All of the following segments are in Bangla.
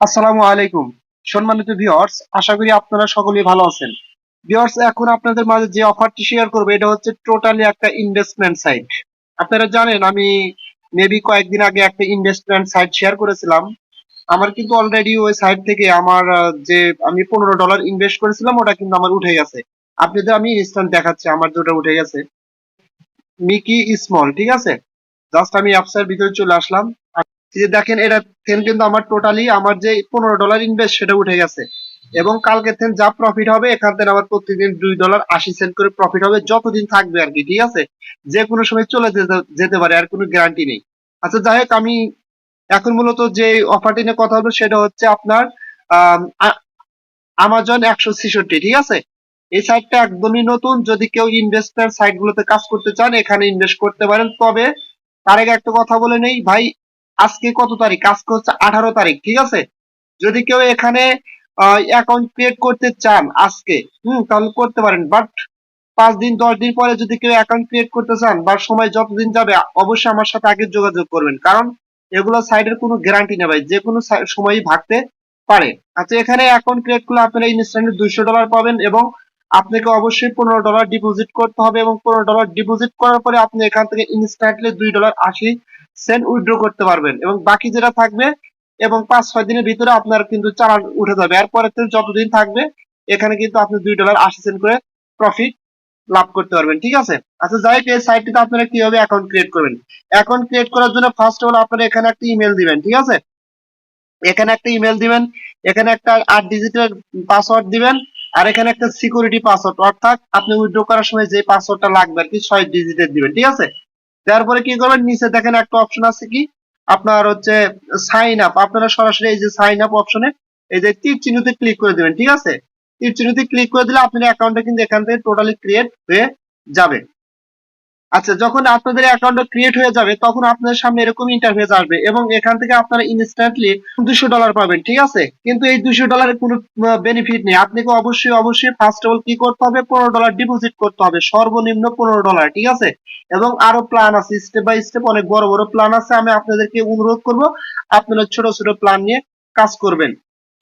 আসসালামু আলাইকুম সম্মানিত ভিউয়ার্স, আশা করি আপনারা সকলেই ভালো আছেন। ভিউয়ার্স, এখন আপনাদের মাঝে যে অফারটি শেয়ার করব এটা হচ্ছে টোটালি একটা ইনভেস্টমেন্ট সাইট। আপনারা জানেন আমি মেবি কয়েকদিন আগে একটা ইনভেস্টমেন্ট সাইট শেয়ার করেছিলাম। আমার কিন্তু অলরেডি ওই সাইট থেকে আমার যে আমি $15 ইনভেস্ট করেছিলাম ওটা কিন্তু আমার উঠে গেছে। আপনাদের আমি ইনস্ট্যান্ট দেখাচ্ছি আমার যেটা উঠে গেছে। মিকি স্মল, ঠিক আছে। জাস্ট আমি অ্যাপসের ভিতরে চলে আসলাম। এই যে দেখেন, এটা থেকে কিন্তু আমার টোটালি আমার যে $15 ইনভেস্ট সেটা উঠে গেছে। এবং কালকে থেকে যা প্রফিট হবে এখান থেকে আবার প্রতিদিন $2.80 করে প্রফিট হবে, যতদিন থাকবে আর কি, ঠিক আছে। যে কোনো সময় চলে যেতে যেতে পারে, আর কোনো গ্যারান্টি নেই। আচ্ছা, যাই হোক, আমি এখন মূলত যে অফারটি নিয়ে কথা বলবো সেটা হচ্ছে আপনার আমাজন 166, ঠিক আছে। এই সাইটটা একদমই নতুন। যদি কেউ ইনভেস্টমেন্ট সাইট গুলোতে কাজ করতে চান এখানে ইনভেস্ট করতে পারেন। তবে তার আগে একটা কথা বলে নেই ভাই, আজকে কত তারিখ? আজকে হচ্ছে 18 তারিখ, ঠিক আছে। যদি কেউ এখানে অ্যাকাউন্ট ক্রিয়েট করতে চান আজকে, তাহলে করতে পারেন। বাট 5 দিন 10 দিন পরে যদি কেউ অ্যাকাউন্ট ক্রিয়েট করতে চান বা সময় যতদিন যাবে, অবশ্যই আমার সাথে আগে যোগাযোগ করবেন, কারণ এগুলো সাইটের কোনো গ্যারান্টি নেই ভাই, যে কোনো সময়ই ভাগতে পারে। আচ্ছা, এখানে অ্যাকাউন্ট ক্রিয়েট করলে আপনারা ইনস্ট্যান্টলি $200 পাবেন এবং আপনাকে অবশ্যই $15 ডিপোজিট করতে হবে, এবং $15 ডিপোজিট করার পরে আপনি এখান থেকে ইনস্ট্যান্টলি $2.80 উইথড্র করতে পারবেন, এবং বাকি যেটা থাকবে এবং 5-6 দিনের ভিতরে আপনার কিন্তু চালান উঠে যাবে। এরপরে যতদিন থাকবে এখানে কিন্তু আপনি $2.80 করে প্রফিট লাভ করতে পারবেন, ঠিক আছে। আচ্ছা, যাই হোক, এই সাইটটিতে আপনারা কিভাবে অ্যাকাউন্ট ক্রিয়েট করবেন? অ্যাকাউন্ট ক্রিয়েট করার জন্য ফার্স্ট অফ অল আপনারা এখানে একটা ইমেল দিবেন, ঠিক আছে। এখানে একটা ইমেল দিবেন, এখানে একটা 8 ডিজিটের পাসওয়ার্ড দিবেন, আর এখানে একটা সিকিউরিটি পাসওয়ার্ড, অর্থাৎ আপনি উইথড্র করার সময় যে পাসওয়ার্ডটা লাগবে আর কি 6 ডিজিটের দিবেন, ঠিক আছে। তারপরে কি করবেন, নিচে দেখেন একটা অপশন আছে কি আপনার হচ্ছে সাইন আপ। আপনারা সরাসরি এই যে সাইন আপ অপশনে এই যে তীর চিহ্নতে ক্লিক করে দিবেন, ঠিক আছে। তীর চিহ্নতে ক্লিক করে দিলে আপনার অ্যাকাউন্টটা কিন্তু এখান থেকে টোটালি ক্রিয়েট হয়ে যাবে। আচ্ছা, যখন আপনাদের অ্যাকাউন্টটা ক্রিয়েট হয়ে যাবে তখন আপনাদের সামনে এরকম ইন্টারফেস আসবে, এবং এখান থেকে আপনারা ইনস্ট্যান্টলি $200 পাবেন, ঠিক আছে। কিন্তু এই $200 কোনো বেনিফিট নেই। আপনাকে অবশ্যই অবশ্যই ফার্স্ট অফ অল কি করতে হবে, $15 ডিপোজিট করতে হবে, সর্বনিম্ন $15, ঠিক আছে। এবং আরো প্ল্যান আছে, স্টেপ বাই স্টেপ অনেক বড় বড় প্ল্যান আছে। আমি আপনাদেরকে অনুরোধ করব আপনারা ছোট ছোট প্ল্যান নিয়ে কাজ করবেন।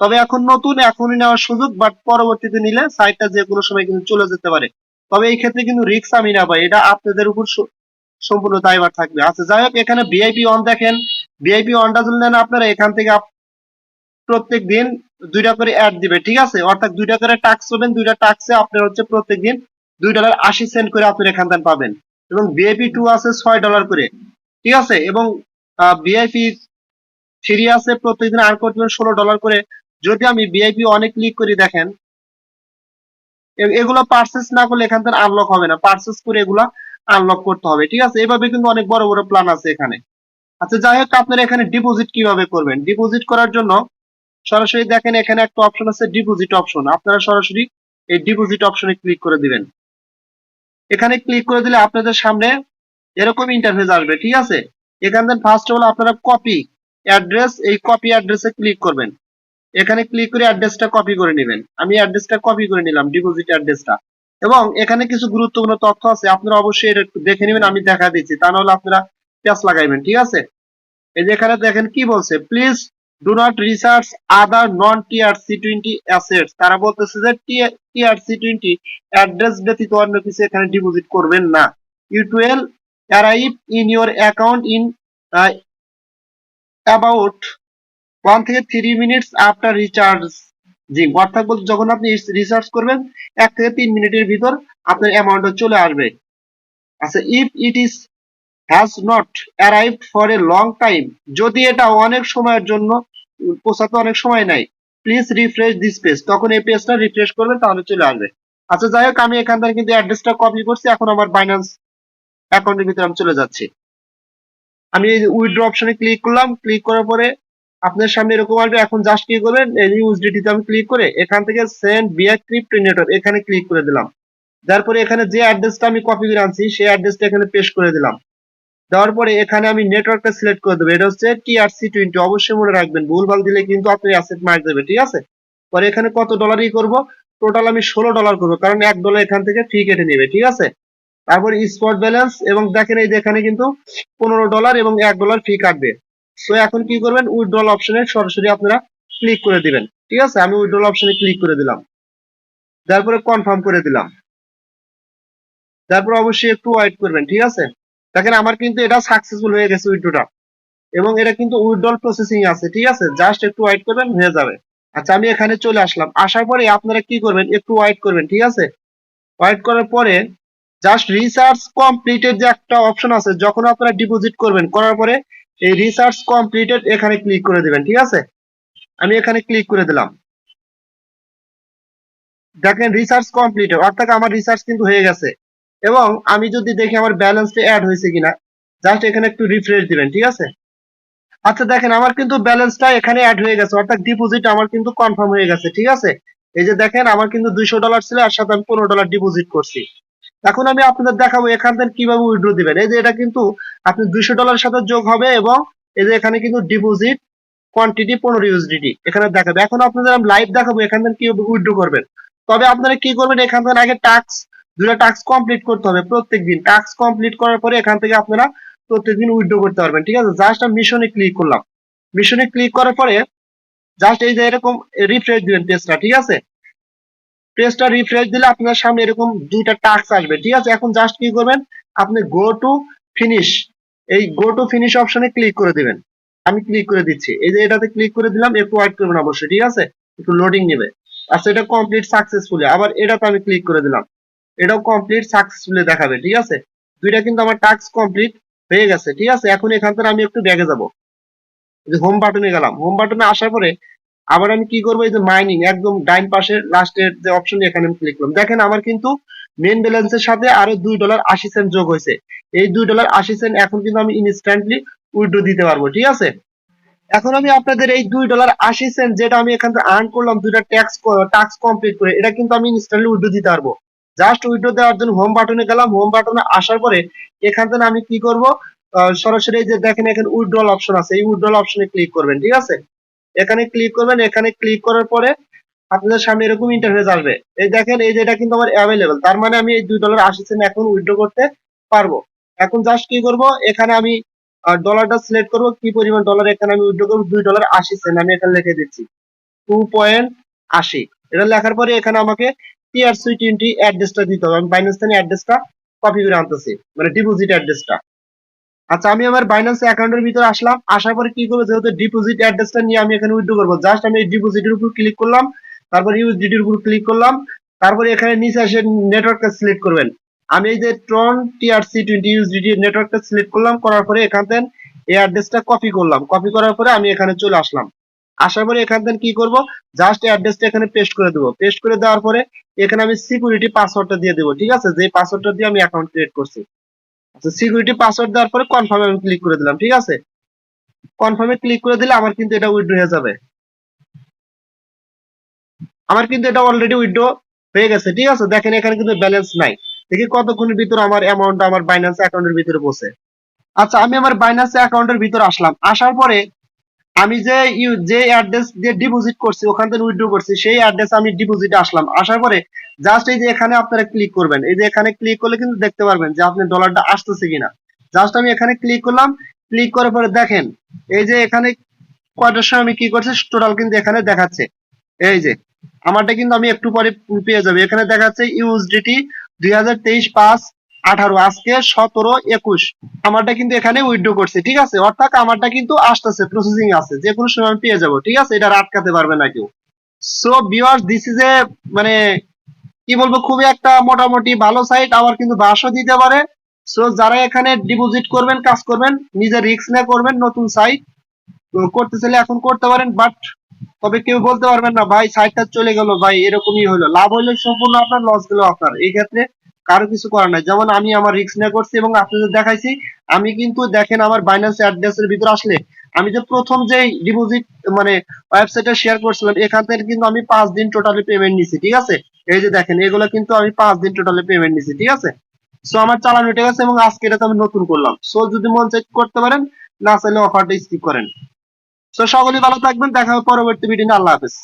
তবে এখন নতুন, এখনই নেওয়ার সুযোগ, বাট পরবর্তীতে নিলে সাইটটা যে কোনো সময় কিন্তু চলে যেতে পারে। তবে এই ক্ষেত্রে কিন্তু রিস্ক আমি না পাই, এটা আপনাদের উপর সম্পূর্ণ দায়ভার থাকবে। আচ্ছা, যাই হোক, এখানে ভিআইপি অন দেখেন। ভিআইপি অনটা যদি নেন আপনারা এখান থেকে প্রত্যেক দিন 2টা করে অ্যাড দিবে, ঠিক আছে। অর্থাৎ 2টা করে টাস্ক পাবেন, 2টা টাস্কে আপনার হচ্ছে প্রত্যেক দিন $2.80 করে আপনি এখান থেকে পাবেন। এবং ভিআইপি 2 আছে $6 করে, ঠিক আছে। এবং ভিআইপি 3 আছে, প্রত্যেকদিন আর্ন করতে পারবেন $16 করে। যদি আমি ভিআইপি অনেক ক্লিক করি, দেখেন এগুলো পারচেস না করলে এখান থেকে আনলক হবে না, পারচেস করে এগুলা আনলক করতে হবে, ঠিক আছে। এভাবে কিন্তু অনেক বড় বড় প্ল্যান আছে এখানে। আচ্ছা, যাই হোক, আপনারা এখানে ডিপোজিট কিভাবে করবেন? ডিপোজিট করার জন্য সরাসরি দেখেন এখানে একটা অপশন আছে ডিপোজিট অপশন, আপনারা সরাসরি এই ডিপোজিট অপশনে ক্লিক করে দিবেন। এখানে ক্লিক করে দিলে আপনাদের সামনে এরকম ইন্টারফেস আসবে, ঠিক আছে। এখান থেকে ফার্স্ট অফ অল আপনারা কপি অ্যাড্রেস, এই কপি অ্যাড্রেসে ক্লিক করবেন। এখানে ক্লিক করে অ্যাড্রেসটা কপি করে নেবেন। আমি অ্যাড্রেসটা কপি করে নিলাম, ডিপোজিট অ্যাড্রেসটা। এবং এখানে কিছু গুরুত্বপূর্ণ তথ্য আছে, আপনারা অবশ্যই এটা একটু দেখে নেবেন, আমি দেখা দিচ্ছি, তা নাহলে আপনারা প্যাচ লাগাইবেন, ঠিক আছে। এই যে এখানে দেখেন কি বলছে, please do not research other non TRC20 assets. তারা বলতেছে যে TRC20 অ্যাড্রেস ব্যতীত অন্য কিছু এখানে ডিপোজিট করবেন না। It will arrive in your account in about 1 থেকে 3 মিনিটস আফটার রিচার্জিং। অর্থাৎ বলতে যখন আপনি রিসার্চ করবেন 1 থেকে 3 মিনিটের ভিতর আপনার অ্যামাউন্টটা চলে আসবে। আচ্ছা, if it is has not arrived for a long time, যদি এটা অনেক সময়ের জন্য পৌঁছাতে অনেক সময় নাই, প্লিজ রিফ্রেশ দিস পেজ, তখন এই পেজটা রিফ্রেশ করবেন তাহলে চলে আসবে। আচ্ছা, যাই হোক, আমি এখান থেকে কিন্তু অ্যাড্রেসটা কপি করছি, এখন আমার বাইন্যান্স অ্যাকাউন্টের ভিতরে আমি চলে যাচ্ছি। আমি এই উইথড্র অপশনে ক্লিক করলাম, ক্লিক করার পরে আপনার সামনে এরকম আসবে। এখন জাস্ট কি করবেন, এই ইউএসডিটি তে আমি ক্লিক করে এখান থেকে সেন্ড ভিয়া ক্রিপ্টো নেটওয়ার্ক এখানে ক্লিক করে দিলাম। তারপরে এখানে যে অ্যাড্রেসটা আমি কপি করে আনছি সেই অ্যাড্রেসটা এখানে পেস্ট করে দিলাম। দেওয়ার পরে এখানে আমি নেটওয়ার্কটা সিলেক্ট করে দেবো, এটা হচ্ছে TRC20। অবশ্যই মনে রাখবেন, ভুলভাল দিলে কিন্তু আপনি অ্যাসেট মার দেবে, ঠিক আছে। পরে এখানে কত ডলারই করব, টোটাল আমি $16 করবো, কারণ $1 এখান থেকে ফি কেটে নেবে, ঠিক আছে। তারপর স্পট ব্যালেন্স, এবং দেখেন এই যেখানে কিন্তু $15 এবং $1 ফি কাটবে। সো এখন কি করবেন, উইথড্রল অপশনে সরাসরি আপনারা ক্লিক করে দিবেন। ঠিক আছে, আমি উইথড্রল অপশনে ক্লিক করে দিলাম, তারপরে কনফার্ম করে দিলাম। তারপর অবশ্যই একটু ওয়েট করবেন। ঠিক আছে, দেখেন আমার কিন্তু এটা সাকসেসফুল হয়ে গেছে উইথড্রটা, এবং এটা কিন্তু উইথড্রল প্রসেসিং আছে। ঠিক আছে, জাস্ট একটু ওয়েট করবেন, হয়ে যাবে। আচ্ছা, আমি এখানে চলে আসলাম। আসার পরে আপনারা কি করবেন, একটু ওয়েট করবেন। ঠিক আছে, ওয়েট করার পরে জাস্ট রিসার্চ কমপ্লিটেড যে একটা অপশন আছে, যখন আপনারা ডিপোজিট করবেন, করার পরে এই রিসার্চ কমপ্লিটেড এখানে ক্লিক করে দিবেন। ঠিক আছে, আমি এখানে ক্লিক করে দিলাম। দেখেন রিসার্চ কমপ্লিট, অর্থাৎ আমার রিসার্চ কিন্তু হয়ে গেছে। এবং আমি যদি দেখি আমার ব্যালেন্সটা অ্যাড হয়েছে কিনা, জাস্ট এখানে একটু রিফ্রেশ দিবেন। ঠিক আছে, আচ্ছা দেখেন আমার কিন্তু ব্যালেন্সটা এখানে অ্যাড হয়ে গেছে, অর্থাৎ ডিপোজিট আমার কিন্তু কনফার্ম হয়ে গেছে। ঠিক আছে, এই যে দেখেন আমার কিন্তু $200 ছিল, আর সাথে আমি $15 ডিপোজিট করছি। এখন আমি আপনাদের দেখাবো এখান থেকে কিভাবে উইথড্র দিবেন। এই যে এটা কিন্তু আপনি $200 সাথে যোগ হবে, এবং এই যে এখানে কিন্তু ডিপোজিট কোয়ান্টিটি 15 ইউএসডিটি এখানে দেখাবে। এখন আপনাদের আমি লাইভ দেখাবো এখান থেকে কিভাবে উইথড্র করবেন। তবে আপনারা কি করবেন, এখান থেকে আগে দুটা টাস্ক কমপ্লিট করতে হবে। প্রত্যেকদিন টাস্ক কমপ্লিট করার পরে এখান থেকে আপনারা প্রত্যেকদিন উইথড্র করতে পারবেন। ঠিক আছে, জাস্ট আমি মিশনে ক্লিক করলাম। মিশনে ক্লিক করার পরে জাস্ট এই যে এরকম রিফ্রেশ দিবেন পেজটা। ঠিক আছে, পেজটা রিফ্রেশ দিলে আপনার সামনে এরকম দুইটা টাস্ক আসবে। ঠিক আছে, এখন জাস্ট কি করবেন, আপনি গো টু ফিনিশ, এই গো টু ফিনিশ অপশনে ক্লিক করে দিবেন। আমি ক্লিক করে দিচ্ছি, এই যে এটাতে ক্লিক করে দিলাম, একটু ওয়েট করবেন অবশ্যই। ঠিক আছে, একটু লোডিং নেবে। আচ্ছা, এটা কমপ্লিট সাকসেসফুলি। আবার এটাতে আমি ক্লিক করে দিলাম, এটাও কমপ্লিট সাকসেসফুলি দেখাবে। ঠিক আছে, দুইটা কিন্তু আমার টাস্ক কমপ্লিট হয়ে গেছে। ঠিক আছে, এখন এখান থেকে আমি একটু ব্যাগে যাব, হোম বাটনে গেলাম। হোম বাটনে আসার পরে আবার আমি কি করবো, এই যে মাইনিং একদম ডাইন পাশে লাস্টের যে অপশন, এখানে আমি ক্লিক করলাম। দেখেন আমার কিন্তু মেন ব্যালেন্সের সাথে আরো $2.80 যোগ হয়েছে। এই $2.80 এখন কিন্তু আমি ইনস্ট্যান্টলি উইথড্র দিতে পারবো। ঠিক আছে, এখন আমি আপনাদের এই $2.80 যেটা আমি এখান থেকে আর্ন করলাম দুইটা টাস্ক কমপ্লিট করে, এটা কিন্তু আমি ইনস্ট্যান্টলি উইথড্র দিতে পারবো। জাস্ট উইথড্র দেওয়ার জন্য হোম বাটনে গেলাম। হোম বাটনে আসার পরে এখান থেকে আমি কি করব, সরাসরি এই যে দেখেন এখানে উইথড্রল অপশন আছে, এই উইথড্রল অপশনে ক্লিক করবেন। ঠিক আছে, এখানে ক্লিক করবেন। এখানে ক্লিক করার পরে আপনাদের সামনে এরকম ইন্টারফেস আসবে। এই দেখেন, এই যে এটা কিন্তু আমার অ্যাভেলেবল, তার মানে আমি এই $2.80 এখন উইথড্র করতে পারবো। এখন জাস্ট কি করব, এখানে আমি ডলারটা সিলেক্ট করব, কি পরিমাণ ডলার এখানে আমি উইথড্র করবো। $2.80 আমি এখানে লিখে দিচ্ছি 2.80। এটা লেখার পরে এখানে আমাকে TRC20 অ্যাড্রেসটা দিতে হবে। আমি বাইন্যান্স থেকে অ্যাড্রেসটা কপি করে আনতেছি, মানে ডিপোজিট অ্যাড্রেসটা। আচ্ছা, আমি আমার বাইন্যান্স অ্যাকাউন্টের ভিতরে আসলাম। আসার পরে কি করবো, যেহেতু ডিপোজিট অ্যাড্রেসটা নিয়ে আমি এখানে উইথড্র করবো, জাস্ট আমি এই ডিপোজিটের উপর ক্লিক করলাম, তারপর ইউএসডিটির উপর ক্লিক করলাম, তারপরে এখানে নিচে এসে নেটওয়ার্কটা সিলেক্ট করবেন। আমি এই যে ট্রন TRC20 ইউএসডিটি নেটওয়ার্কটা সিলেক্ট করলাম, করার পরে এখান থেকে এই অ্যাড্রেসটা কপি করলাম। কপি করার পরে আমি এখানে চলে আসলাম। আসার পরে এখান থেকে কি করব, জাস্ট অ্যাড্রেসটা এখানে পেস্ট করে দেবো। পেস্ট করে দেওয়ার পরে এখানে আমি সিকিউরিটি পাসওয়ার্ডটা দিয়ে দেবো। ঠিক আছে, যে পাসওয়ার্ডটা দিয়ে আমি অ্যাকাউন্ট ক্রিয়েট করছি। আচ্ছা, সিকিউরিটি পাসওয়ার্ড দেওয়ার পরে কনফার্মে আমি ক্লিক করে দিলাম। ঠিক আছে, কনফার্মে ক্লিক করে দিলে আমার কিন্তু এটা উইথড্র হয়ে যাবে। আমার কিন্তু এটা অলরেডি উইথড্র হয়ে গেছে। ঠিক আছে, দেখেন এখানে কিন্তু ব্যালেন্স নাই। দেখি কতক্ষণের ভিতর আমার অ্যামাউন্ট আমার বাইন্যান্স অ্যাকাউন্টের ভিতরে পৌঁছে। আচ্ছা, আমি আমার বাইন্যান্স অ্যাকাউন্টের ভিতর আসলাম। আসার পরে আমি যে অ্যাড্রেস দিয়ে ডিপোজিট করছি, ওখান থেকে উইথড্র করছি, সেই অ্যাড্রেস আমি ডিপোজিটে আসলাম। আসার পরে জাস্ট এই যে এখানে আপনারা ক্লিক করবেন। এই যে এখানে ক্লিক করলে কিন্তু দেখতে পারবেন যে আপনি ডলারটা আসতেছে কিনা। জাস্ট আমি এখানে ক্লিক করলাম। ক্লিক করার পরে দেখেন এই যে এখানে কয়টার সময় আমি কি করছি, টোটাল কিন্তু এখানে দেখাচ্ছে। এই যে আমারটা কিন্তু আমি একটু পরে পেয়ে যাবো। এখানে দেখাচ্ছে ইউএসডিটি 2023-5-18, আজকে 17-21 আমারটা কিন্তু এখানে উইথড্র করছে। ঠিক আছে, অর্থাৎ আমারটা কিন্তু আসতেছে, প্রসেসিং আছে, যে কোনো সময় আমি পেয়ে যাবো। ঠিক আছে, এটা আটকাতে পারবে না কেউ। So viewers, this is a মানে কি বলবো, খুবই একটা মোটামুটি ভালো সাইট, আবার কিন্তু বাসও দিতে পারে। সো যারা এখানে ডিপোজিট করবেন, কাজ করবেন, নিজে রিস্ক না করবেন, নতুন সাইট করতে চাইলে এখন করতে পারেন। বাট তবে কেউ বলতে পারবেন না ভাই সাইটটা চলে গেল, ভাই এরকমই হলো, লাভ হইলে সম্পূর্ণ আপনার, লস গেল আপনার। এই ক্ষেত্রে কারো কিছু করার নাই। যেমন আমি আমার রিস্ক নিয়ে করছি এবং আপনাদের দেখাইছি। আমি কিন্তু দেখেন আমার বাইন্যান্স অ্যাড্রেসের ভিতর আসলে আমি যে প্রথম যে ডিপোজিট মানে ওয়েবসাইটে শেয়ার করছিলাম, এখান থেকে কিন্তু আমি 5 দিন টোটালি পেমেন্ট নিছি। ঠিক আছে, এই যে দেখেন এগুলো কিন্তু আমি 5 দিন টোটালি পেমেন্ট নিছি। ঠিক আছে, সো আমার চালান উঠে গেছে, এবং আজকে এটা আমি নতুন করলাম। সো যদি মন চাই করতে পারেন, না চাইলে অফারটা স্কিপ করেন। তো সকলেই ভালো থাকবেন, দেখা হবে পরবর্তী ভিডিও। আল্লাহ হাফেজ।